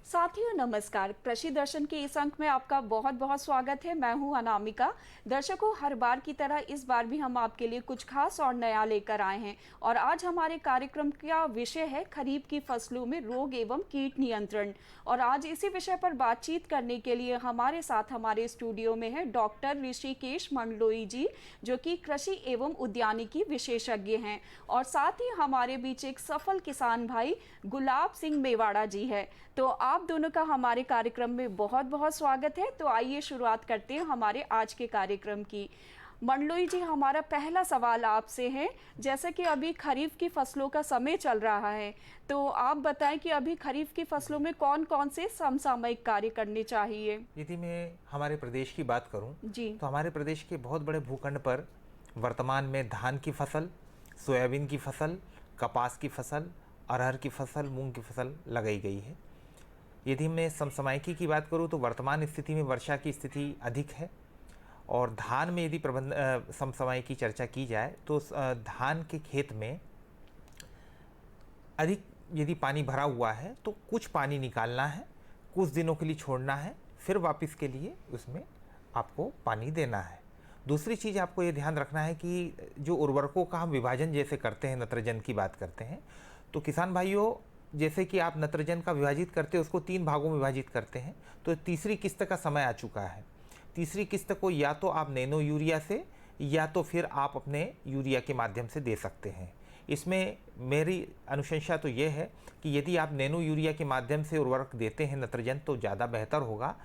साथियों नमस्कार। कृषि दर्शन के इस अंक में आपका बहुत बहुत स्वागत है। मैं हूं अनामिका। दर्शकों, हर बार की तरह इस बार भी हम आपके लिए कुछ खास और नया लेकर आए हैं और आज हमारे कार्यक्रम का विषय है खरीफ की फसलों में रोग एवं कीट नियंत्रण। और आज इसी विषय पर बातचीत करने के लिए हमारे साथ हमारे स्टूडियो में है डॉक्टर ऋषिकेश मंडलोई जी, जो कि कृषि एवं उद्यानिकी विशेषज्ञ हैं, और साथ ही हमारे बीच एक सफल किसान भाई गुलाब सिंह मेवाड़ा जी है। तो आप दोनों का हमारे कार्यक्रम में बहुत बहुत स्वागत है। तो आइए शुरुआत करते हैं हमारे आज के कार्यक्रम की। मंडलोई जी, हमारा पहला सवाल आपसे है, जैसे कि अभी खरीफ की फसलों का समय चल रहा है, तो आप बताएं कि अभी खरीफ की फसलों में कौन कौन से समसामयिक कार्य करने चाहिए। यदि मैं हमारे प्रदेश की बात करूं जी, तो हमारे प्रदेश के बहुत बड़े भूखंड पर वर्तमान में धान की फसल, सोयाबीन की फसल, कपास की फसल, अरहर की फसल, मूंग की फसल लगाई गई है। यदि मैं समसामयिकी की बात करूं तो वर्तमान स्थिति में वर्षा की स्थिति अधिक है और धान में यदि समसामयिकी चर्चा की जाए तो धान के खेत में अधिक यदि पानी भरा हुआ है तो कुछ पानी निकालना है, कुछ दिनों के लिए छोड़ना है, फिर वापस के लिए उसमें आपको पानी देना है। दूसरी चीज़ आपको ये ध्यान रखना है कि जो उर्वरकों का हम विभाजन जैसे करते हैं, नत्रजन की बात करते हैं, तो किसान भाइयों, जैसे कि आप नत्रजन का विभाजित करते हैं, उसको 3 भागों में विभाजित करते हैं, तो तीसरी किस्त का समय आ चुका है। तीसरी किस्त को या तो आप नैनो यूरिया से या तो फिर आप अपने यूरिया के माध्यम से दे सकते हैं। इसमें मेरी अनुशंसा तो ये है कि यदि आप नैनो यूरिया के माध्यम से उर्वरक देते हैं नत्रजन, तो ज़्यादा बेहतर होगा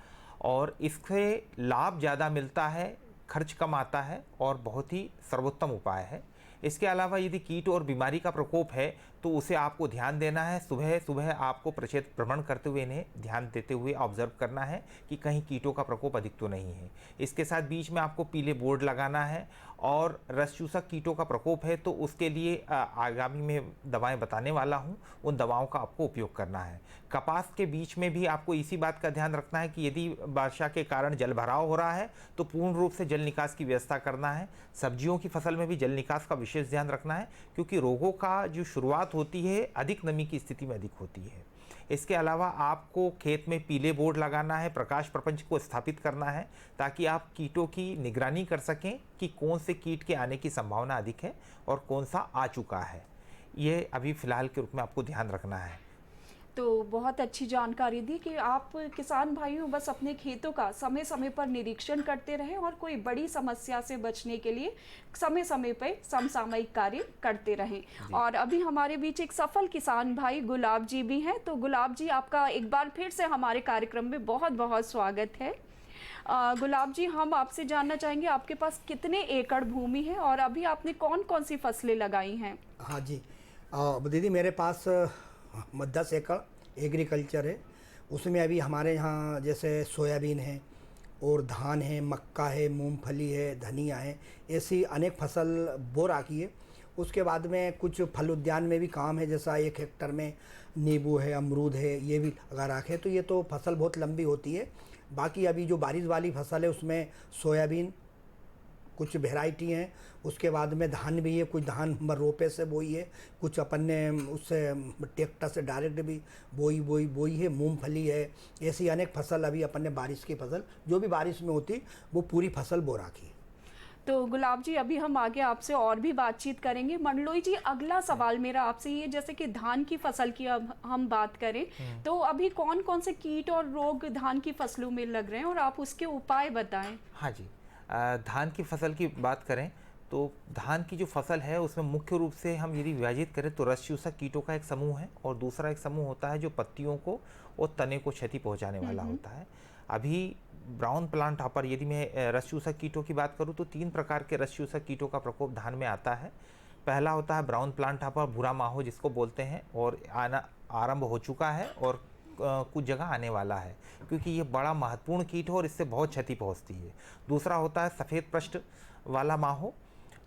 और इससे लाभ ज़्यादा मिलता है, खर्च कम आता है और बहुत ही सर्वोत्तम उपाय है। इसके अलावा यदि कीट और बीमारी का प्रकोप है तो उसे आपको ध्यान देना है। सुबह सुबह आपको प्रक्षेत्र भ्रमण करते हुए इन्हें ध्यान देते हुए ऑब्जर्व करना है कि कहीं कीटों का प्रकोप अधिक तो नहीं है। इसके साथ बीच में आपको पीले बोर्ड लगाना है और रस चूसक कीटों का प्रकोप है तो उसके लिए आगामी में दवाएं बताने वाला हूं, उन दवाओं का आपको उपयोग करना है। कपास के बीच में भी आपको इसी बात का ध्यान रखना है कि यदि वर्षा के कारण जल भराव हो रहा है तो पूर्ण रूप से जल निकास की व्यवस्था करना है। सब्जियों की फसल में भी जल निकास का विशेष ध्यान रखना है, क्योंकि रोगों का जो शुरुआत होती है अधिक नमी की स्थिति में अधिक होती है। इसके अलावा आपको खेत में पीले बोर्ड लगाना है, प्रकाश प्रपंच को स्थापित करना है, ताकि आप कीटों की निगरानी कर सकें कि कौन से कीट के आने की संभावना अधिक है और कौन सा आ चुका है। ये अभी फिलहाल के रूप में आपको ध्यान रखना है। तो बहुत अच्छी जानकारी दी कि आप किसान भाइयों बस अपने खेतों का समय समय पर निरीक्षण करते रहें और कोई बड़ी समस्या से बचने के लिए समय समय पर समसामयिक कार्य करते रहें। और अभी हमारे बीच एक सफल किसान भाई गुलाब जी भी हैं। तो गुलाब जी, आपका एक बार फिर से हमारे कार्यक्रम में बहुत बहुत स्वागत है। गुलाब जी, हम आपसे जानना चाहेंगे आपके पास कितने एकड़ भूमि है और अभी आपने कौन कौन सी फसलें लगाई हैं? हाँ जी, दीदी मेरे पास 10 एकड़ एग्रीकल्चर है। उसमें अभी हमारे यहाँ जैसे सोयाबीन है और धान है, मक्का है, मूंगफली है, धनिया है, ऐसी अनेक फसल बो रखी है। उसके बाद में कुछ फल उद्यान में भी काम है, जैसा 1 हेक्टर में नींबू है, अमरूद है, ये भी लगा रखे। तो ये तो फसल बहुत लंबी होती है। बाकी अभी जो बारिश वाली फसल है उसमें सोयाबीन कुछ वेराइटी हैं, उसके बाद में धान भी है, कुछ धान रोपे से बोई है, कुछ अपन ने उससे ट्रैक्टर से डायरेक्ट भी बोई है, मूंगफली है। ऐसी अनेक फसल अभी अपन ने बारिश की फसल जो भी बारिश में होती वो पूरी फसल बो रखी है। तो गुलाब जी, अभी हम आगे आपसे और भी बातचीत करेंगे। मंडलोई जी, अगला सवाल मेरा आपसे ये, जैसे कि धान की फसल की अब हम बात करें तो अभी कौन कौन से कीट और रोग धान की फसलों में लग रहे हैं और आप उसके उपाय बताएं। हाँ जी, धान की फसल की बात करें तो धान की जो फसल है उसमें मुख्य रूप से हम यदि विभाजित करें तो रस चूसक कीटों का एक समूह है और दूसरा एक समूह होता है जो पत्तियों को और तने को क्षति पहुंचाने वाला होता है। अभी ब्राउन प्लांट हॉपर, यदि मैं रस चूसक कीटों की बात करूं तो 3 प्रकार के रस चूसक कीटों का प्रकोप धान में आता है। पहला होता है ब्राउन प्लांट हॉपर, भूरा माहो जिसको बोलते हैं, और आना आरंभ हो चुका है और कुछ जगह आने वाला है, क्योंकि ये बड़ा महत्वपूर्ण कीट है और इससे बहुत क्षति पहुंचती है। दूसरा होता है सफ़ेद पृष्ठ वाला माहो,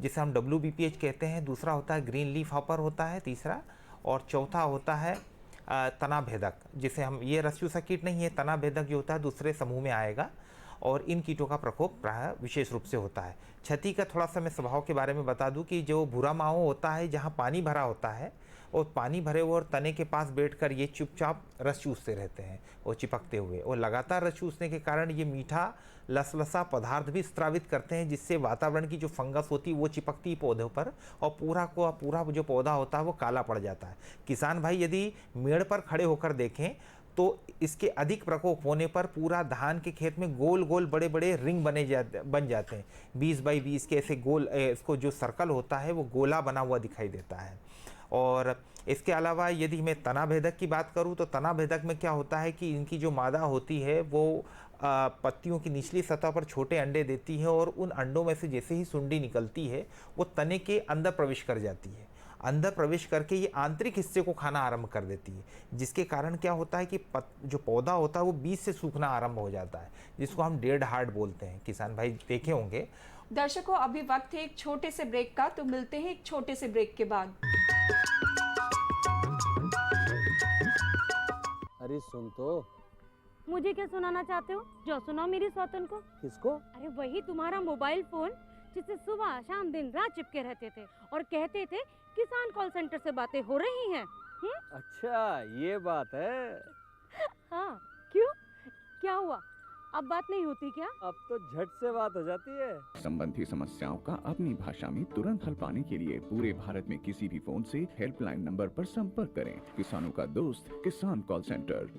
जिसे हम WBPH कहते हैं। दूसरा होता है ग्रीन लीफ हॉपर होता है तीसरा, और चौथा होता है तना भेदक, जिसे हम, ये रस चूसा कीट नहीं है, तना भेदक जो होता है दूसरे समूह में आएगा, और इन कीटों का प्रकोप प्राय विशेष रूप से होता है। क्षति का थोड़ा सा मैं स्वभाव के बारे में बता दूं कि जो भूरा माहो होता है, जहां पानी भरा होता है, और पानी भरे हुए और तने के पास बैठकर ये चुपचाप रस चूसते रहते हैं और चिपकते हुए, और लगातार रस चूसने के कारण ये मीठा लसलसा पदार्थ भी स्रावित करते हैं, जिससे वातावरण की जो फंगस होती है वो चिपकती है पौधों पर, और पूरा जो पौधा होता है वो काला पड़ जाता है। किसान भाई यदि मेड़ पर खड़े होकर देखें तो इसके अधिक प्रकोप होने पर पूरा धान के खेत में गोल गोल बड़े बड़े रिंग बन जाते हैं। 20 बाई 20 के ऐसे गोल, इसको जो सर्कल होता है वो गोला बना हुआ दिखाई देता है। और इसके अलावा यदि मैं तना भेदक की बात करूं तो तना भेदक में क्या होता है कि इनकी जो मादा होती है वो पत्तियों की निचली सतह पर छोटे अंडे देती है, और उन अंडों में से जैसे ही सुंडी निकलती है वो तने के अंदर प्रवेश कर जाती है। अंदर प्रवेश करके ये आंतरिक हिस्से को खाना आरंभ कर देती है, जिसके कारण क्या होता है कि जो पौधा होता है वो बीज से सूखना आरंभ हो जाता है, जिसको हम डेड हार्ट बोलते हैं। किसान भाई देखे होंगे। दर्शकों, अभी वक्त है एक छोटे से ब्रेक का, तो मिलते हैं एक छोटे से ब्रेक के बाद। अरे सुन तो। मुझे क्या सुनाना चाहते हो? जो सुनाओ मेरी सौतन को। किसको? अरे वही तुम्हारा मोबाइल फोन, जिससे सुबह शाम दिन रात चिपके रहते थे और कहते थे किसान कॉल सेंटर से बातें हो रही हैं। अच्छा ये बात है। हाँ, क्यों? क्या हुआ? अब बात नहीं होती क्या? अब तो झट से बात हो जाती है। संबंधी समस्याओं का अपनी भाषा में तुरंत हल पाने के लिए पूरे भारत में किसी भी फोन से हेल्पलाइन नंबर पर संपर्क करें। किसानों का दोस्त किसान कॉल सेंटर।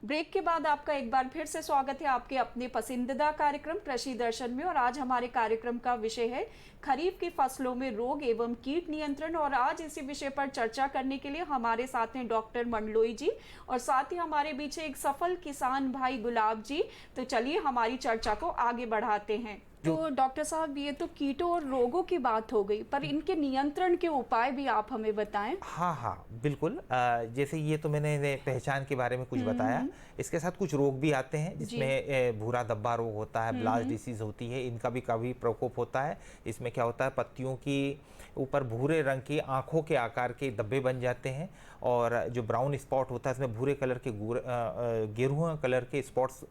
ब्रेक के बाद आपका एक बार फिर से स्वागत है आपके अपने पसंदीदा कार्यक्रम कृषि दर्शन में। और आज हमारे कार्यक्रम का विषय है खरीफ की फसलों में रोग एवं कीट नियंत्रण। और आज इसी विषय पर चर्चा करने के लिए हमारे साथ हैं डॉक्टर मंडलोई जी, और साथ ही हमारे बीच एक सफल किसान भाई गुलाब जी। तो चलिए हमारी चर्चा को आगे बढ़ाते हैं। तो डॉक्टर साहब, ये तो कीटों और रोगों की बात हो गई, पर इनके नियंत्रण के उपाय भी आप हमें बताएं। हाँ बिल्कुल। जैसे ये तो मैंने पहचान के बारे में कुछ बताया, इसके साथ कुछ रोग भी आते हैं, जिसमें भूरा धब्बा रोग होता है, ब्लास्ट डिसीज होती है, इनका भी काफ़ी प्रकोप होता है। इसमें क्या होता है, पत्तियों की ऊपर भूरे रंग की आँखों के आकार के धब्बे बन जाते हैं, और जो ब्राउन स्पॉट होता है इसमें भूरे कलर के गेरुआ कलर के स्पॉट्स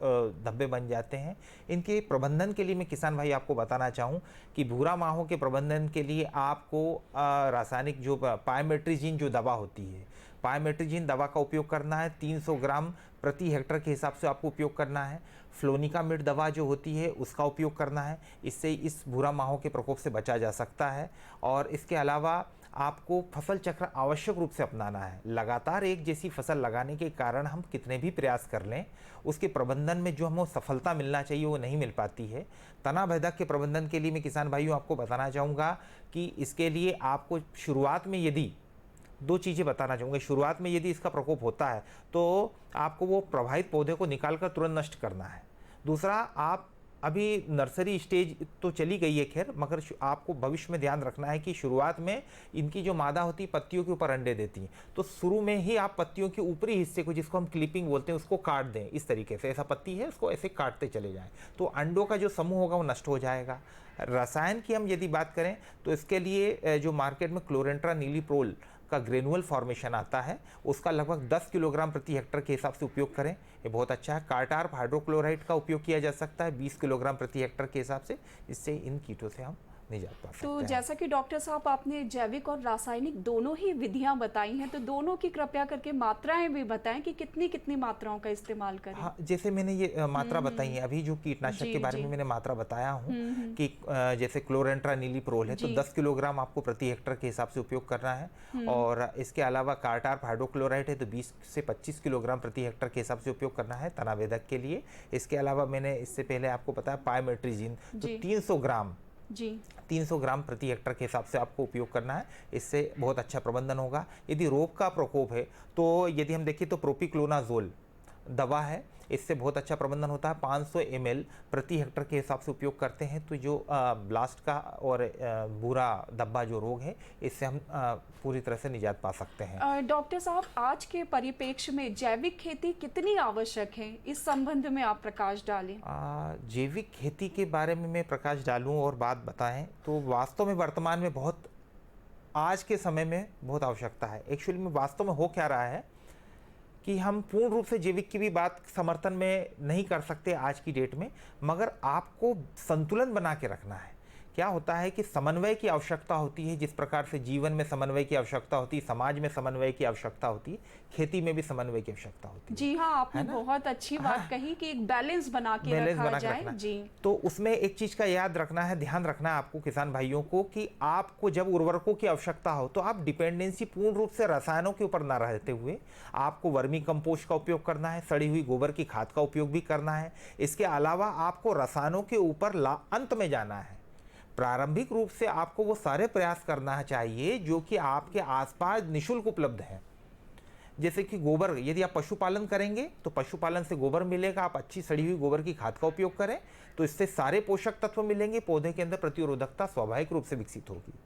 धब्बे बन जाते हैं। इनके प्रबंधन के लिए मैं किसान भाई आपको बताना चाहूँ कि भूरा माहों के प्रबंधन के लिए आपको रासायनिक जो पायमेट्रिजिन जो दवा होती है, पायमेट्रिजिन दवा का उपयोग करना है। 300 ग्राम प्रति हेक्टर के हिसाब से आपको उपयोग करना है। फ्लोनिकामिड दवा जो होती है उसका उपयोग करना है। इससे इस भूरा माहों के प्रकोप से बचा जा सकता है। और इसके अलावा आपको फसल चक्र आवश्यक रूप से अपनाना है। लगातार एक जैसी फसल लगाने के कारण हम कितने भी प्रयास कर लें, उसके प्रबंधन में जो हमें सफलता मिलना चाहिए वो नहीं मिल पाती है। तना भेदक के प्रबंधन के लिए मैं किसान भाइयों आपको बताना चाहूँगा कि इसके लिए आपको शुरुआत में यदि दो चीज़ें बताना चाहूँगा। शुरुआत में यदि इसका प्रकोप होता है तो आपको वो प्रभावित पौधे को निकालकर तुरंत नष्ट करना है। दूसरा, आप अभी नर्सरी स्टेज तो चली गई है खैर, मगर आपको भविष्य में ध्यान रखना है कि शुरुआत में इनकी जो मादा होती है पत्तियों के ऊपर अंडे देती हैं, तो शुरू में ही आप पत्तियों के ऊपरी हिस्से को, जिसको हम क्लिपिंग बोलते हैं, उसको काट दें। इस तरीके से, ऐसा पत्ती है उसको ऐसे काटते चले जाएं, तो अंडों का जो समूह होगा वो नष्ट हो जाएगा। रसायन की हम यदि बात करें तो इसके लिए जो मार्केट में क्लोरेंट्रा नीलीप्रोल का ग्रेनुअल फॉर्मेशन आता है, उसका लगभग 10 किलोग्राम प्रति हेक्टर के हिसाब से उपयोग करें, ये बहुत अच्छा है। कार्टार्प हाइड्रोक्लोराइड का उपयोग किया जा सकता है 20 किलोग्राम प्रति हेक्टर के हिसाब से। इससे इन कीटों से हम निजात पा सकते तो हैं। जैसा कि डॉक्टर साहब आपने जैविक और रासायनिक दोनों ही विधियां बताई हैं, तो दोनों की कृपया करके मात्राएं भी बताएं कि कितनी कितनी मात्राओं का इस्तेमाल करें। हाँ, जैसे मैंने ये मात्रा बताई है अभी, जो कीटनाशक के बारे में मैंने मात्रा बताया हूँ कि जैसे क्लोरेंट्रा नीलीप्रोल है तो 10 किलोग्राम आपको प्रति हेक्टर के हिसाब से उपयोग करना है। और इसके अलावा कार्टार्प हाइड्रोक्लोराइड है तो 20 से 25 किलोग्राम प्रति हेक्टर के हिसाब से उपयोग करना है तनावेदक के लिए। इसके अलावा मैंने इससे पहले आपको बताया पायमेट्रिजिन, तो 300 ग्राम प्रति हेक्टर के हिसाब से आपको उपयोग करना है। इससे बहुत अच्छा प्रबंधन होगा। यदि रोग का प्रकोप है तो यदि हम देखें तो प्रोपिक्लोनाजोल दवा है, इससे बहुत अच्छा प्रबंधन होता है। 500 ml प्रति हेक्टर के हिसाब से उपयोग करते हैं तो जो ब्लास्ट का और भूरा धब्बा जो रोग है, इससे हम पूरी तरह से निजात पा सकते हैं। डॉक्टर साहब, आज के परिप्रेक्ष्य में जैविक खेती कितनी आवश्यक है, इस संबंध में आप प्रकाश डालें। जैविक खेती के बारे में मैं प्रकाश डालूं और बात बताएं तो वास्तव में वर्तमान में बहुत, आज के समय में बहुत आवश्यकता है। एक्चुअली में वास्तव में हो क्या रहा है कि हम पूर्ण रूप से जैविक की भी बात समर्थन में नहीं कर सकते आज की डेट में, मगर आपको संतुलन बना के रखना है। क्या होता है कि समन्वय की आवश्यकता होती है, जिस प्रकार से जीवन में समन्वय की आवश्यकता होती है, समाज में समन्वय की आवश्यकता होती है, खेती में भी समन्वय की आवश्यकता होती है। जी हाँ, आपने बहुत अच्छी बात कही कि एक बैलेंस बना के रखा जाए। जी, तो उसमें एक चीज का याद रखना है, ध्यान रखना है आपको किसान भाइयों को कि आपको जब उर्वरकों की आवश्यकता हो तो आप डिपेंडेंसी पूर्ण रूप से रसायनों के ऊपर ना रहते हुए आपको वर्मी कंपोस्ट का उपयोग करना है, सड़ी हुई गोबर की खाद का उपयोग भी करना है। इसके अलावा आपको रसायनों के ऊपर अंत में जाना है। प्रारंभिक रूप से आपको वो सारे प्रयास करना चाहिए जो कि आपके आसपास निःशुल्क उपलब्ध हैं। जैसे कि गोबर, यदि आप पशुपालन करेंगे तो पशुपालन से गोबर मिलेगा, आप अच्छी सड़ी हुई गोबर की खाद का उपयोग करें तो इससे सारे पोषक तत्व मिलेंगे, पौधे के अंदर प्रतिरोधकता स्वाभाविक रूप से विकसित होगी।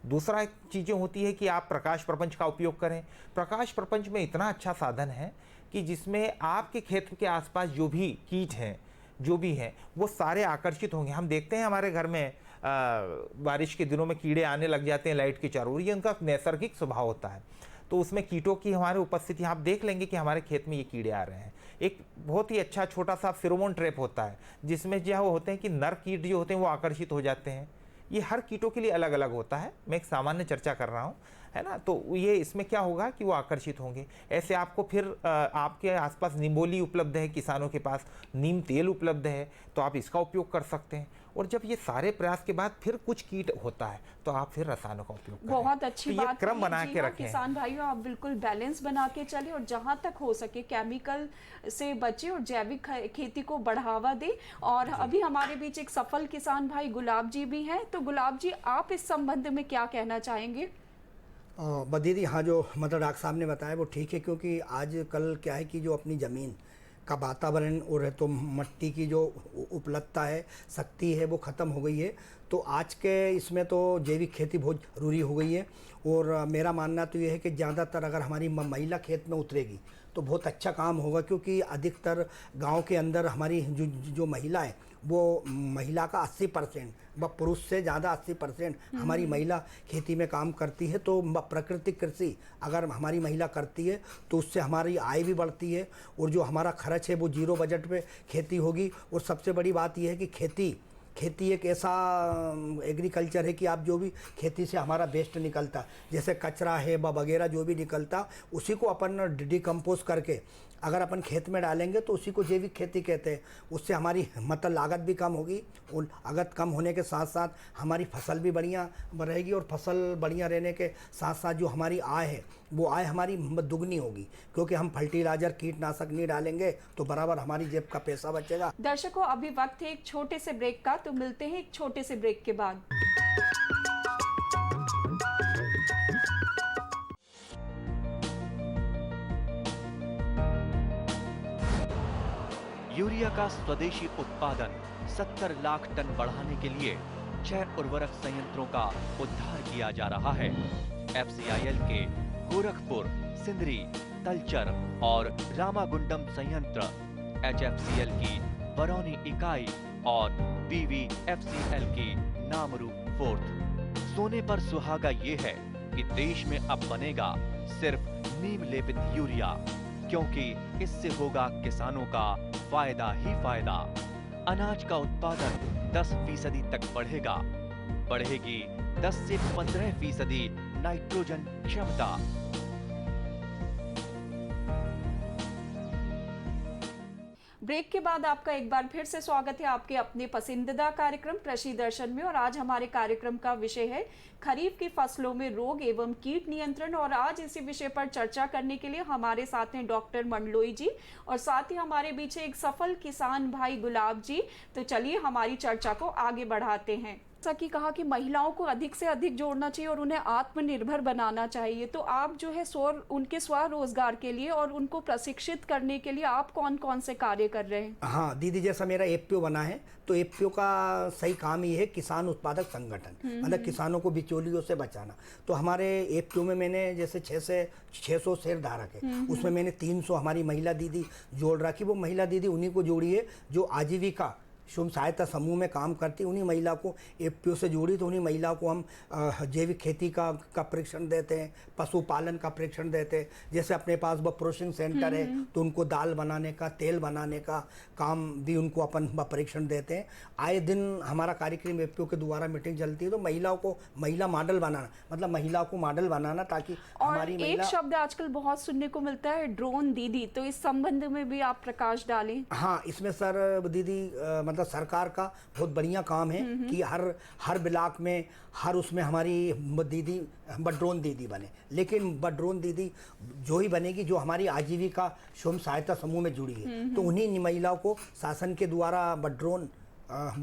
दूसरा चीज़ें होती है कि आप प्रकाश प्रपंच का उपयोग करें। प्रकाश प्रपंच में इतना अच्छा साधन है कि जिसमें आपके खेत के आसपास जो भी कीट हैं, जो भी हैं, वो सारे आकर्षित होंगे। हम देखते हैं हमारे घर में बारिश के दिनों में कीड़े आने लग जाते हैं लाइट के चारों ओर, ये उनका नैसर्गिक स्वभाव होता है। तो उसमें कीटों की हमारे उपस्थिति, आप देख लेंगे कि हमारे खेत में ये कीड़े आ रहे हैं। एक बहुत ही अच्छा छोटा सा फेरोमोन ट्रैप होता है जिसमें जो होते हैं कि नर कीट जो होते हैं वो आकर्षित हो जाते हैं। ये हर कीटों के लिए अलग अलग होता है, मैं एक सामान्य चर्चा कर रहा हूँ, है ना। तो ये इसमें क्या होगा कि वो आकर्षित होंगे। ऐसे आपको फिर आपके आसपास निम्बोली उपलब्ध है, किसानों के पास नीम तेल उपलब्ध है, तो आप इसका उपयोग कर सकते हैं। और जब ये सारे प्रयास के बाद फिर कुछ कीट होता है तो आप फिर रसायनों का उपयोग करें। बहुत अच्छी तो बात ये क्रम कही। बना जी के हाँ, रखें। किसान भाइयों, आप बिल्कुल बैलेंस बना के चले और जहां तक हो सके केमिकल से बचे और जैविक खेती को बढ़ावा दे। और अभी हमारे बीच एक सफल किसान भाई गुलाब जी भी हैं, तो गुलाब जी, आप इस संबंध में क्या कहना चाहेंगे। दीदी, हाँ, जो मतलब डॉक्टर साहब ने बताया वो ठीक है, क्योंकि आज कल क्या है कि जो अपनी ज़मीन का वातावरण और तो मट्टी की जो उपलब्धता है, शक्ति है, वो ख़त्म हो गई है। तो आज के इसमें तो जैविक खेती बहुत ज़रूरी हो गई है। और मेरा मानना तो ये है कि ज़्यादातर अगर हमारी महिला खेत में उतरेगी तो बहुत अच्छा काम होगा, क्योंकि अधिकतर गांव के अंदर हमारी जो महिला है वो महिला का 80% व पुरुष से ज़्यादा 80% हमारी महिला खेती में काम करती है। तो प्राकृतिक कृषि अगर हमारी महिला करती है तो उससे हमारी आय भी बढ़ती है और जो हमारा खर्च है वो जीरो बजट पे खेती होगी। और सबसे बड़ी बात यह है कि खेती एक ऐसा एग्रीकल्चर है कि आप जो भी खेती से हमारा वेस्ट निकलता, जैसे कचरा है वगैरह जो भी निकलता, उसी को अपन डिकम्पोज करके अगर अपन खेत में डालेंगे तो उसी को जैविक खेती कहते हैं। उससे हमारी मतलब लागत भी कम होगी और लागत कम होने के साथ साथ हमारी फसल भी बढ़िया रहेगी। और फसल बढ़िया रहने के साथ साथ जो हमारी आय है वो आय हमारी दुगनी होगी, क्योंकि हम फर्टिलाइजर कीटनाशक नहीं डालेंगे तो बराबर हमारी जेब का पैसा बचेगा। दर्शकों, अभी वक्त है एक छोटे से ब्रेक का, तो मिलते हैं एक छोटे से ब्रेक के बाद। यूरिया का स्वदेशी उत्पादन 70 लाख टन बढ़ाने के लिए 6 उर्वरक संयंत्रों का उद्धार किया जा रहा है। FCIL के गोरखपुर, सिंदरी, तलचर और रामागुंडम संयंत्र, HFCL की बरौनी इकाई और BVFCL की नामरू फोर्थ। सोने पर सुहागा ये है कि देश में अब बनेगा सिर्फ नीम लेपित यूरिया, क्योंकि इससे होगा किसानों का फायदा ही फायदा। अनाज का उत्पादन 10% तक बढ़ेगा। बढ़ेगी 10 से 15% नाइट्रोजन क्षमता। ब्रेक के बाद आपका एक बार फिर से स्वागत है आपके अपने पसंदीदा कार्यक्रम कृषि दर्शन में। और आज हमारे कार्यक्रम का विषय है खरीफ की फसलों में रोग एवं कीट नियंत्रण। और आज इसी विषय पर चर्चा करने के लिए हमारे साथ हैं डॉक्टर मंडलोई जी और साथ ही हमारे बीच एक सफल किसान भाई गुलाब जी। तो चलिए हमारी चर्चा को आगे बढ़ाते हैं। जैसा कि कहा कि महिलाओं को अधिक से अधिक जोड़ना चाहिए और उन्हें आत्मनिर्भर बनाना चाहिए, तो आप जो है उनके स्वरोजगार के लिए और उनको प्रशिक्षित करने के लिए आप कौन कौन से कार्य कर रहे हैं? हाँ दीदी, जैसा मेरा एफपीओ बना है तो एफपीओ का सही काम ये है किसान उत्पादक संगठन, मतलब किसानों को बिचौलियों से बचाना। तो हमारे एफपीओ में मैंने जैसे 600 शेयर धारक है, उसमें मैंने 300 हमारी महिला दीदी जोड़ रखी। वो महिला दीदी उन्हीं को जोड़ी है जो आजीविका स्वयं सहायता समूह में काम करती, उन्हीं महिला को एफपीओ से जोड़ी। तो उन्हीं महिला को हम जैविक खेती का प्रशिक्षण देते हैं, पशुपालन का प्रशिक्षण देते हैं। जैसे अपने पास वो प्रोसेसिंग सेंटर है तो उनको दाल बनाने का, तेल बनाने का काम भी उनको अपन प्रशिक्षण देते हैं। आए दिन हमारा कार्यक्रम एफपीओ के द्वारा मीटिंग चलती है। तो महिलाओं को महिला मॉडल बनाना, मतलब महिला को मॉडल बनाना, ताकि और हमारी एक महिला। शब्द आजकल बहुत सुनने को मिलता है ड्रोन दीदी, तो इस संबंध में भी आप प्रकाश डालें। हाँ, इसमें सर दीदी मतलब सरकार का बहुत बढ़िया काम है कि हर ब्लॉक में, हर उसमें हमारी दीदी ड्रोन दीदी बने। लेकिन ड्रोन दीदी जो ही बनेगी जो हमारी आजीविका स्वयं सहायता समूह में जुड़ी है, तो उन्हीं महिलाओं को शासन के द्वारा ड्रोन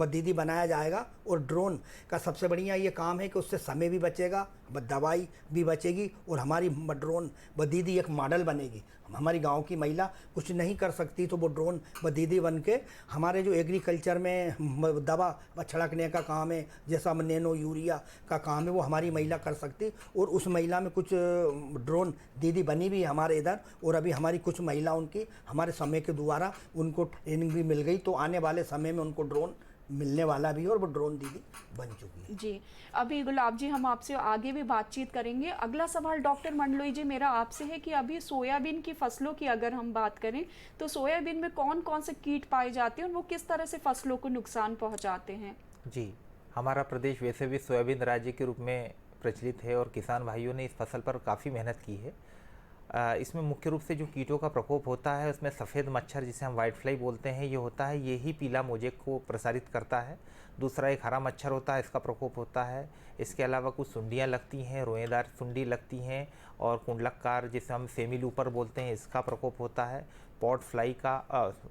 दीदी बनाया जाएगा। और ड्रोन का सबसे बढ़िया ये काम है कि उससे समय भी बचेगा, दवाई भी बचेगी, और हमारी ड्रोन दीदी एक मॉडल बनेगी। हमारी गांव की महिला कुछ नहीं कर सकती तो वो ड्रोन दीदी बन के हमारे जो एग्रीकल्चर में दवा छिड़कने का काम है, जैसा नैनो यूरिया का काम है, वो हमारी महिला कर सकती। और उस महिला में कुछ ड्रोन दीदी बनी भी है हमारे इधर, और अभी हमारी कुछ महिला उनकी हमारे समय के द्वारा उनको ट्रेनिंग भी मिल गई। तो आने वाले समय में उनको ड्रोन मिलने वाला भी है और वो ड्रोन दीदी बन चुकी है। जी, अभी गुलाब जी हम आपसे आगे भी बातचीत करेंगे। अगला सवाल डॉक्टर मंडलोई जी मेरा आपसे है कि अभी सोयाबीन की फसलों की अगर हम बात करें तो सोयाबीन में कौन कौन से कीट पाए जाते हैं और वो किस तरह से फसलों को नुकसान पहुंचाते हैं? जी, हमारा प्रदेश वैसे भी सोयाबीन राज्य के रूप में प्रचलित है और किसान भाइयों ने इस फसल पर काफ़ी मेहनत की है। इसमें मुख्य रूप से जो कीटों का प्रकोप होता है उसमें सफ़ेद मच्छर, जिसे हम वाइट फ्लाई बोलते हैं, ये होता है। ये ही पीला मोजेक को प्रसारित करता है। दूसरा एक हरा मच्छर होता है, इसका प्रकोप होता है। इसके अलावा कुछ सुंडियाँ लगती हैं, रोएदार सुंडी लगती हैं, और कुंडलककार जिसे हम सेमी लूपर बोलते हैं, इसका प्रकोप होता है। पॉट फ्लाई का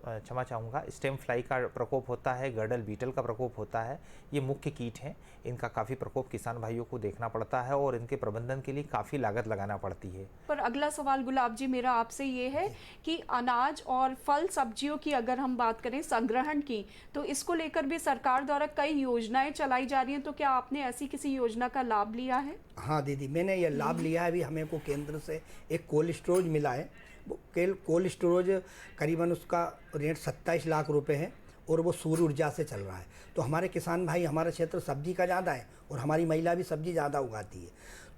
क्षमा चाहूँगा स्टेम फ्लाई का प्रकोप होता है। गर्डल बीटल का प्रकोप होता है। ये मुख्य कीट हैं, इनका काफ़ी प्रकोप किसान भाइयों को देखना पड़ता है और इनके प्रबंधन के लिए काफ़ी लागत लगाना पड़ती है। पर अगला सवाल गुलाब जी मेरा आपसे ये है कि अनाज और फल सब्जियों की अगर हम बात करें संग्रहण की, तो इसको लेकर भी सरकार द्वारा कई योजनाएं चलाई जा रही हैं, तो क्या आपने ऐसी किसी योजना का लाभ लिया है? हाँ दीदी, मैंने ये लाभ लिया है। अभी हमें को केंद्र से एक कोल्ड स्टोरेज मिला है। वो कोल्ड स्टोरेज करीबन उसका रेट 27 लाख रुपए है और वो सूर्य ऊर्जा से चल रहा है। तो हमारे किसान भाई, हमारा क्षेत्र सब्जी का ज़्यादा है और हमारी महिला भी सब्जी ज़्यादा उगाती है।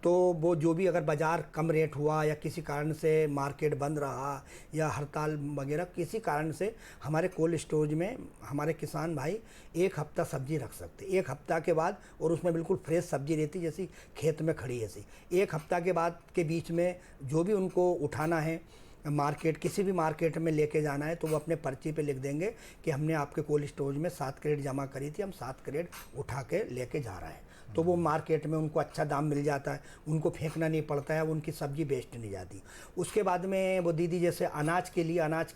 तो वो जो भी अगर बाज़ार कम रेट हुआ या किसी कारण से मार्केट बंद रहा या हड़ताल वगैरह किसी कारण से, हमारे कोल्ड स्टोरेज में हमारे किसान भाई 1 हफ्ता सब्जी रख सकते। 1 हफ्ता के बाद, और उसमें बिल्कुल फ्रेश सब्जी रहती जैसी खेत में खड़ी ऐसी। 1 हफ्ता के बाद के बीच में जो भी उनको उठाना है मार्केट, किसी भी मार्केट में लेके जाना है, तो वो अपने पर्ची पे लिख देंगे कि हमने आपके कोल्ड स्टोरेज में 7 क्रेट जमा करी थी, हम 7 क्रेट उठा के लेके जा रहे हैं। तो वो मार्केट में उनको अच्छा दाम मिल जाता है, उनको फेंकना नहीं पड़ता है, उनकी सब्जी वेस्ट नहीं जाती। उसके बाद में वो दीदी जैसे अनाज के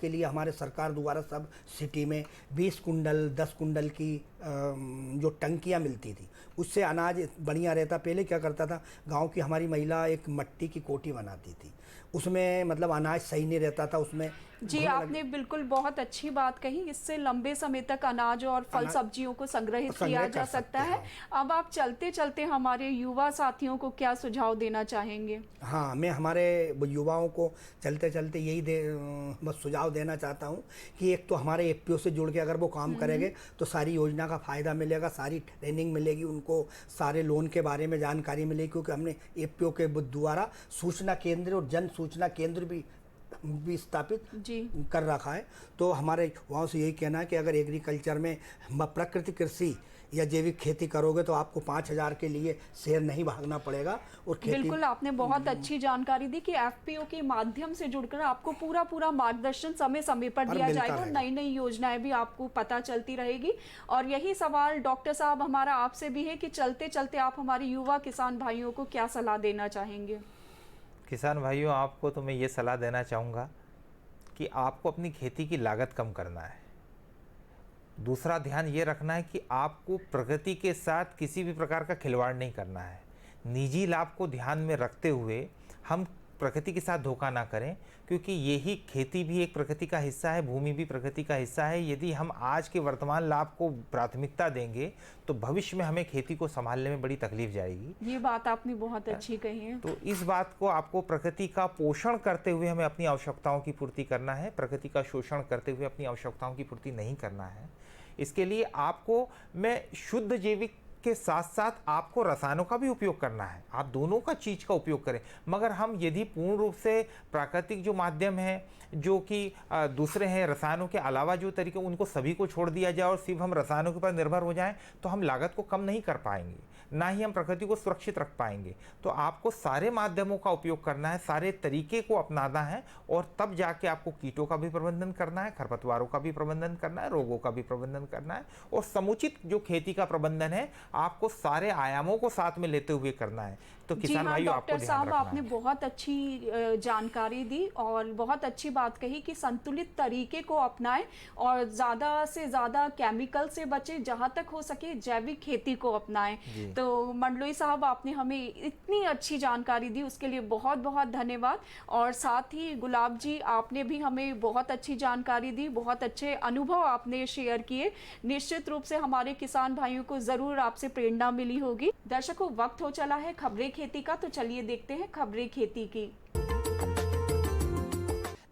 लिए हमारे सरकार द्वारा सब सिटी में 20 कुंडल 10 कुंडल की जो टंकियाँ मिलती थी, उससे अनाज बढ़िया रहता। पहले क्या करता था, गांव की हमारी महिला एक मट्टी की कोठी बनाती थी, उसमें मतलब अनाज सही नहीं रहता था उसमें। जी, आपने बिल्कुल बहुत अच्छी बात कही। इससे लंबे समय तक अनाज और फल सब्जियों को संग्रहित किया जा सकता है। अब आप चलते चलते हमारे युवा साथियों को क्या सुझाव देना चाहेंगे? हाँ, मैं हमारे युवाओं को चलते चलते यही बस सुझाव देना चाहता हूँ कि एक तो हमारे एफपीओ से जुड़ के अगर वो काम करेंगे तो सारी योजना का फ़ायदा मिलेगा, सारी ट्रेनिंग मिलेगी उनको, सारे लोन के बारे में जानकारी मिलेगी, क्योंकि हमने एफपीओ के द्वारा सूचना केंद्र और जन सूचना केंद्र भी स्थापित कर रखा है। तो हमारे वहाँ से यही कहना है कि अगर एग्रीकल्चर में प्राकृतिक कृषि या जैविक खेती करोगे तो आपको 5,000 के लिए शहर नहीं भागना पड़ेगा। और खेती बिल्कुल, आपने बहुत अच्छी जानकारी दी कि एफपीओ के माध्यम से जुड़कर आपको पूरा मार्गदर्शन समय समय पर दिया जाएगा और नई नई योजनाएं भी आपको पता चलती रहेगी। और यही सवाल डॉक्टर साहब हमारा आपसे भी है कि चलते चलते आप हमारे युवा किसान भाइयों को क्या सलाह देना चाहेंगे? किसान भाइयों, आपको तो मैं ये सलाह देना चाहूँगा कि आपको अपनी खेती की लागत कम करना है। दूसरा ध्यान ये रखना है कि आपको प्रकृति के साथ किसी भी प्रकार का खिलवाड़ नहीं करना है। निजी लाभ को ध्यान में रखते हुए हम प्रकृति के साथ धोखा ना करें, क्योंकि यही खेती भी एक प्रकृति का हिस्सा है, भूमि भी प्रकृति का हिस्सा है। यदि हम आज के वर्तमान लाभ को प्राथमिकता देंगे तो भविष्य में हमें खेती को संभालने में बड़ी तकलीफ जाएगी। ये बात आपने बहुत अच्छी कही है। तो इस बात को आपको प्रकृति का पोषण करते हुए हमें अपनी आवश्यकताओं की पूर्ति करना है, प्रकृति का शोषण करते हुए अपनी आवश्यकताओं की पूर्ति नहीं करना है। इसके लिए आपको मैं शुद्ध जैविक के साथ साथ आपको रसायनों का भी उपयोग करना है। आप दोनों का चीज का उपयोग करें, मगर हम यदि पूर्ण रूप से प्राकृतिक जो माध्यम है, जो कि दूसरे हैं रसायनों के अलावा जो तरीके, उनको सभी को छोड़ दिया जाए और सिर्फ हम रसायनों के ऊपर निर्भर हो जाएं, तो हम लागत को कम नहीं कर पाएंगे, ना ही हम प्रकृति को सुरक्षित रख पाएंगे। तो आपको सारे माध्यमों का उपयोग करना है, सारे तरीके को अपनाना है, और तब जाके आपको कीटों का भी प्रबंधन करना है, खरपतवारों का भी प्रबंधन करना है, रोगों का भी प्रबंधन करना है, और समुचित जो खेती का प्रबंधन है आपको सारे आयामों को साथ में लेते हुए करना है। तो किसान भाइयों, आपको डॉक्टर ध्यान साहब, रखना आपने है। बहुत अच्छी जानकारी दी और बहुत अच्छी बात कही कि संतुलित तरीके को अपनाएं और ज़्यादा से ज़्यादा केमिकल से बचें, जहाँ तक हो सके जैविक खेती को अपनाएं। तो मंडलोई साहब, आपने हमें इतनी अच्छी जानकारी दी, उसके लिए बहुत बहुत धन्यवाद। और साथ ही गुलाब जी, आपने भी हमें बहुत अच्छी जानकारी दी, बहुत अच्छे अनुभव आपने शेयर किए। निश्चित रूप से हमारे किसान भाइयों को ज़रूर आपसे प्रेरणा मिली होगी। दर्शकों, वक्त हो चला है खबरें खेती का, तो चलिए देखते हैं खबरें खेती की।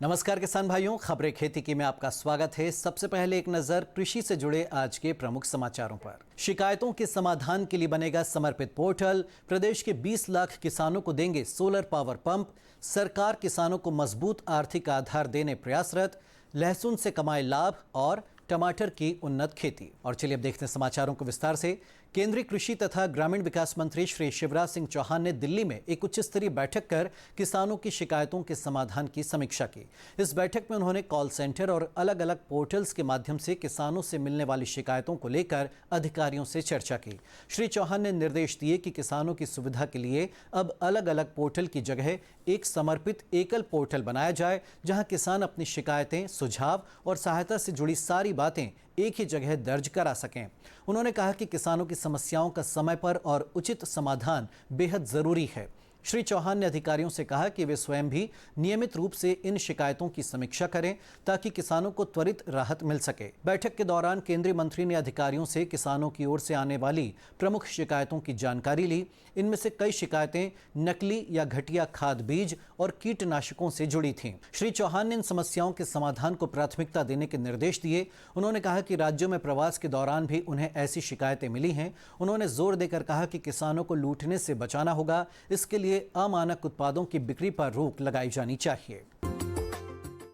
नमस्कार किसान भाइयों, खबरें खेती की में आपका स्वागत है। सबसे पहले एक नजर कृषि से जुड़े आज के प्रमुख समाचारों पर। शिकायतों के समाधान के लिए बनेगा समर्पित पोर्टल। प्रदेश के 20 लाख किसानों को देंगे सोलर पावर पंप। सरकार किसानों को मजबूत आर्थिक आधार देने प्रयासरत। लहसुन से कमाए लाभ और टमाटर की उन्नत खेती। और चलिए अब देखते हैं समाचारों को विस्तार से। केंद्रीय कृषि तथा ग्रामीण विकास मंत्री श्री शिवराज सिंह चौहान ने दिल्ली में एक उच्च स्तरीय बैठक कर किसानों की शिकायतों के समाधान की समीक्षा की। इस बैठक में उन्होंने कॉल सेंटर और अलग अलग पोर्टल्स के माध्यम से किसानों से मिलने वाली शिकायतों को लेकर अधिकारियों से चर्चा की। श्री चौहान ने निर्देश दिए कि किसानों की सुविधा के लिए अब अलग अलग पोर्टल की जगह एक समर्पित एकल पोर्टल बनाया जाए, जहां किसान अपनी शिकायतें, सुझाव और सहायता से जुड़ी सारी बातें एक ही जगह दर्ज करा सकें। उन्होंने कहा कि किसानों की समस्याओं का समय पर और उचित समाधान बेहद जरूरी है। श्री चौहान ने अधिकारियों से कहा कि वे स्वयं भी नियमित रूप से इन शिकायतों की समीक्षा करें ताकि किसानों को त्वरित राहत मिल सके। बैठक के दौरान केंद्रीय मंत्री ने अधिकारियों से किसानों की ओर से आने वाली प्रमुख शिकायतों की जानकारी ली। इनमें से कई शिकायतें नकली या घटिया खाद बीज और कीटनाशकों से जुड़ी थीं। श्री चौहान ने इन समस्याओं के समाधान को प्राथमिकता देने के निर्देश दिए। उन्होंने कहा कि राज्यों में प्रवास के दौरान भी उन्हें ऐसी शिकायतें मिली हैं। उन्होंने जोर देकर कहा कि किसानों को लूटने से बचाना होगा। इसके लिए अमानक उत्पादों की बिक्री पर रोक लगाई जानी चाहिए।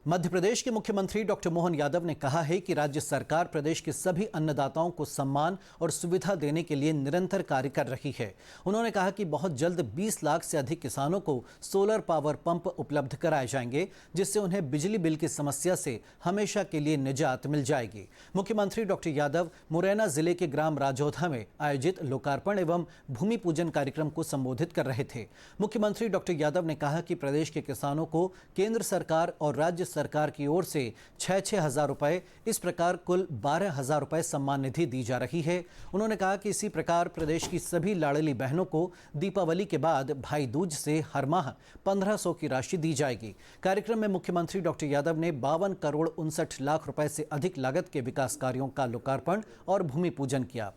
मध्य प्रदेश के मुख्यमंत्री डॉक्टर मोहन यादव ने कहा है कि राज्य सरकार प्रदेश के सभी अन्नदाताओं को सम्मान और सुविधा देने के लिए निरंतर कार्य कर रही है। उन्होंने कहा कि बहुत जल्द 20 लाख से अधिक किसानों को सोलर पावर पंप उपलब्ध कराए जाएंगे, जिससे उन्हें बिजली बिल की समस्या से हमेशा के लिए निजात मिल जाएगी। मुख्यमंत्री डॉक्टर यादव मुरैना जिले के ग्राम राजौधा में आयोजित लोकार्पण एवं भूमि पूजन कार्यक्रम को संबोधित कर रहे थे। मुख्यमंत्री डॉक्टर यादव ने कहा कि प्रदेश के किसानों को केंद्र सरकार और राज्य सरकार की ओर से 6-6 हज़ार रुपए, इस प्रकार कुल 12 हज़ार रुपए सम्मान निधि दी जा रही है। उन्होंने कहा कि इसी प्रकार प्रदेश की सभी लाडली बहनों को दीपावली के बाद भाई दूज से हर माह 1500 की राशि दी जाएगी। कार्यक्रम में मुख्यमंत्री डॉक्टर यादव ने 52 करोड़ 59 लाख रुपए से अधिक लागत के विकास कार्यों का लोकार्पण और भूमि पूजन किया।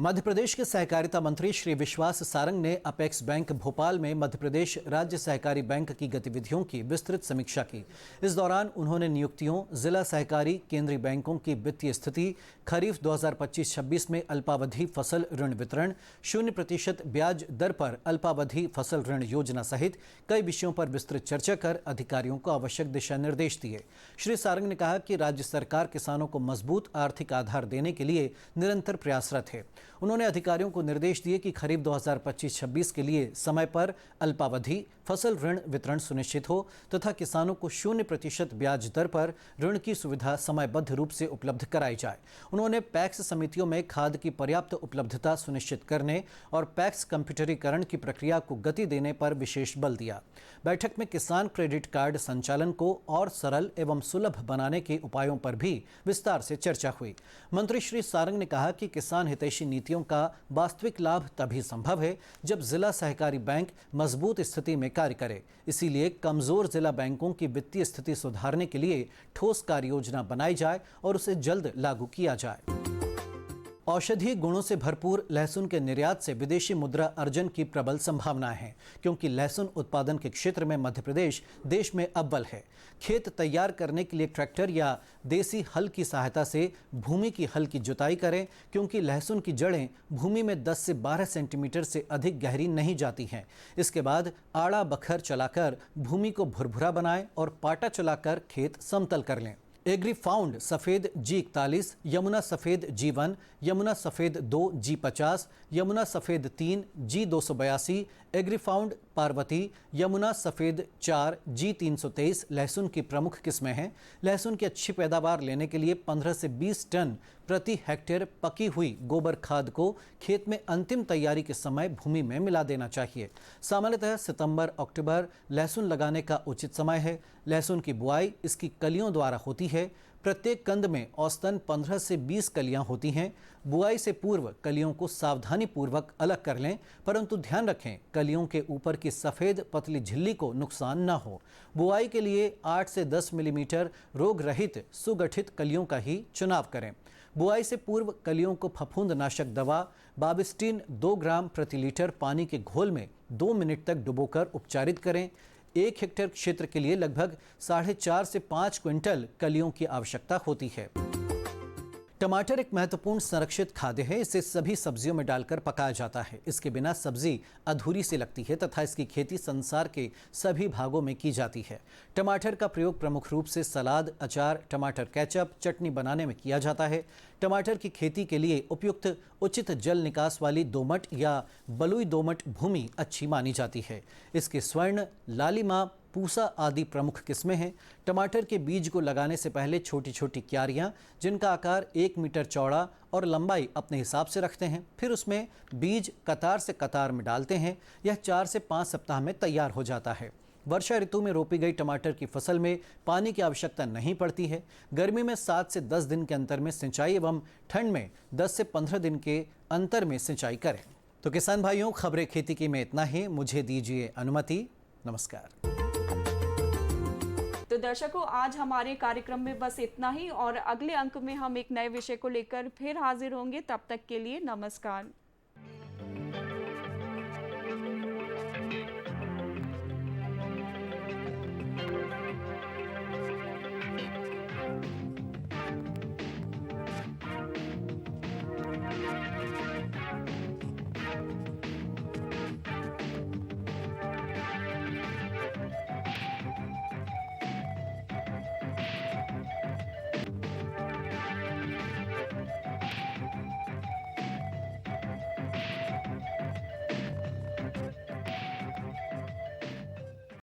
मध्य प्रदेश के सहकारिता मंत्री श्री विश्वास सारंग ने अपेक्स बैंक भोपाल में मध्य प्रदेश राज्य सहकारी बैंक की गतिविधियों की विस्तृत समीक्षा की। इस दौरान उन्होंने नियुक्तियों, जिला सहकारी केंद्रीय बैंकों की वित्तीय स्थिति, खरीफ 2025-26 में अल्पावधि फसल ऋण वितरण, 0% ब्याज दर पर अल्पावधि फसल ऋण योजना सहित कई विषयों पर विस्तृत चर्चा कर अधिकारियों को आवश्यक दिशा निर्देश दिए। श्री सारंग ने कहा कि राज्य सरकार किसानों को मजबूत आर्थिक आधार देने के लिए निरंतर प्रयासरत है। उन्होंने अधिकारियों को निर्देश दिए कि खरीफ 2025-26 के लिए समय पर अल्पावधि फसल ऋण वितरण सुनिश्चित हो तथा किसानों को 0% ब्याज दर पर ऋण की सुविधा समयबद्ध रूप से उपलब्ध कराई जाए। उन्होंने पैक्स समितियों में खाद की पर्याप्त उपलब्धता सुनिश्चित करने और पैक्स कंप्यूटरीकरण की प्रक्रिया को गति देने पर विशेष बल दिया। बैठक में किसान क्रेडिट कार्ड संचालन को और सरल एवं सुलभ बनाने के उपायों पर भी विस्तार से चर्चा हुई। मंत्री श्री सारंग ने कहा कि किसान हितैषी नीतियों का वास्तविक लाभ तभी संभव है जब जिला सहकारी बैंक मजबूत स्थिति में कार्य करे। इसीलिए कमजोर जिला बैंकों की वित्तीय स्थिति सुधारने के लिए ठोस कार्य योजना बनाई जाए और उसे जल्द लागू किया जाए। औषधीय गुणों से भरपूर लहसुन के निर्यात से विदेशी मुद्रा अर्जन की प्रबल संभावनाएं हैं, क्योंकि लहसुन उत्पादन के क्षेत्र में मध्य प्रदेश देश में अव्वल है। खेत तैयार करने के लिए ट्रैक्टर या देसी हल की सहायता से भूमि की हल्की जुताई करें, क्योंकि लहसुन की जड़ें भूमि में 10 से 12 सेंटीमीटर से अधिक गहरी नहीं जाती हैं। इसके बाद आड़ा बखर चलाकर भूमि को भुरभुरा बनाएं और पाटा चलाकर खेत समतल कर लें। एग्री फाउंड सफ़ेद G41, यमुना सफ़ेद G1, यमुना सफ़ेद 2 G50, यमुना सफ़ेद 3 G282, agree found Parvati, Yamuna सफ़ेद 4 G323 लहसुन की प्रमुख किस्में हैं। लहसुन की अच्छी पैदावार लेने के लिए 15 से 20 टन प्रति हेक्टेयर पकी हुई गोबर खाद को खेत में अंतिम तैयारी के समय भूमि में मिला देना चाहिए। सामान्यतः सितंबर-अक्टूबर लहसुन लगाने का उचित समय है। लहसुन की बुआई इसकी कलियों द्वारा होती है। प्रत्येक कंद में औसतन 15 से 20 कलियां होती हैं। बुआई से पूर्व कलियों को सावधानी पूर्वक अलग कर लें, परंतु ध्यान रखें कलियों के ऊपर की सफ़ेद पतली झिल्ली को नुकसान न हो। बुआई के लिए 8 से 10 मिलीमीटर रोग रहित सुगठित कलियों का ही चुनाव करें। बुआई से पूर्व कलियों को फफूंदनाशक दवा बाबिस्टिन 2 ग्राम प्रति लीटर पानी के घोल में 2 मिनट तक डुबोकर उपचारित करें। 1 हेक्टेयर क्षेत्र के लिए लगभग 4.5 से 5 क्विंटल कलियों की आवश्यकता होती है। टमाटर एक महत्वपूर्ण संरक्षित खाद्य है। इसे सभी सब्जियों में डालकर पकाया जाता है। इसके बिना सब्जी अधूरी सी लगती है तथा इसकी खेती संसार के सभी भागों में की जाती है। टमाटर का प्रयोग प्रमुख रूप से सलाद, अचार, टमाटर केचप, चटनी बनाने में किया जाता है। टमाटर की खेती के लिए उपयुक्त उचित जल निकास वाली दोमट या बलुई दोमट भूमि अच्छी मानी जाती है। इसके स्वर्ण, लालिमा, पूसा आदि प्रमुख किस्में हैं। टमाटर के बीज को लगाने से पहले छोटी छोटी क्यारियां जिनका आकार 1 मीटर चौड़ा और लंबाई अपने हिसाब से रखते हैं। फिर उसमें बीज कतार से कतार में डालते हैं। यह 4 से 5 सप्ताह में तैयार हो जाता है। वर्षा ऋतु में रोपी गई टमाटर की फसल में पानी की आवश्यकता नहीं पड़ती है। गर्मी में 7 से 10 दिन के अंतर में सिंचाई एवं ठंड में 10 से 15 दिन के अंतर में सिंचाई करें। तो किसान भाइयों, खबरें खेती की में इतना ही। मुझे दीजिए अनुमति। नमस्कार। तो दर्शकों, आज हमारे कार्यक्रम में बस इतना ही और अगले अंक में हम एक नए विषय को लेकर फिर हाजिर होंगे। तब तक के लिए नमस्कार।